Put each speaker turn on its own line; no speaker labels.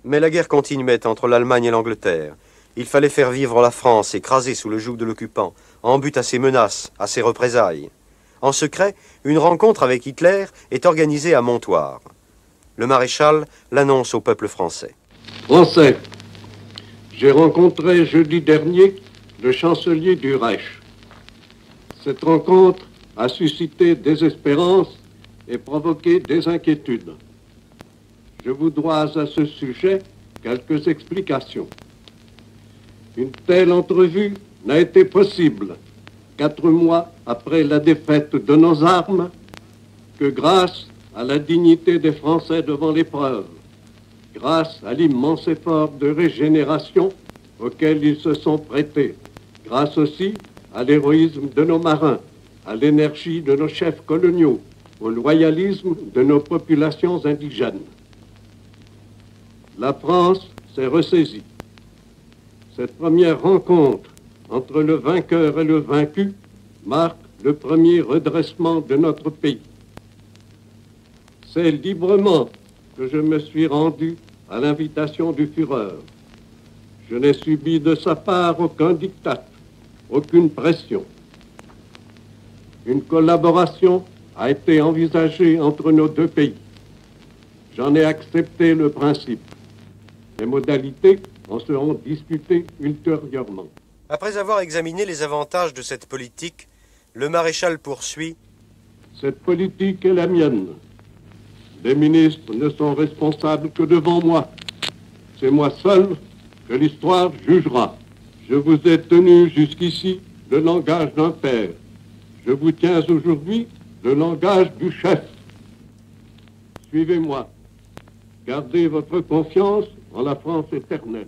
Mais la guerre continuait entre l'Allemagne et l'Angleterre. Il fallait faire vivre la France, écrasée sous le joug de l'occupant, en but à ses menaces, à ses représailles. En secret, une rencontre avec Hitler est organisée à Montoire. Le maréchal l'annonce au peuple français.
Français, j'ai rencontré jeudi dernier le chancelier du Reich. Cette rencontre a suscité des espérances et provoqué des inquiétudes. Je vous dois à ce sujet quelques explications. Une telle entrevue n'a été possible 4 mois après la défaite de nos armes que grâce à la dignité des Français devant l'épreuve, grâce à l'immense effort de régénération auquel ils se sont prêtés, grâce aussi à l'héroïsme de nos marins, à l'énergie de nos chefs coloniaux, au loyalisme de nos populations indigènes. La France s'est ressaisie. Cette première rencontre entre le vainqueur et le vaincu marque le premier redressement de notre pays. C'est librement que je me suis rendu à l'invitation du Führer. Je n'ai subi de sa part aucun diktat, aucune pression. Une collaboration a été envisagée entre nos deux pays. J'en ai accepté le principe. Les modalités en seront discutées ultérieurement.
Après avoir examiné les avantages de cette politique, le maréchal poursuit.
Cette politique est la mienne. Les ministres ne sont responsables que devant moi. C'est moi seul que l'histoire jugera. Je vous ai tenu jusqu'ici le langage d'un père. Je vous tiens aujourd'hui le langage du chef. Suivez-moi. Gardez votre confiance en la France éternelle.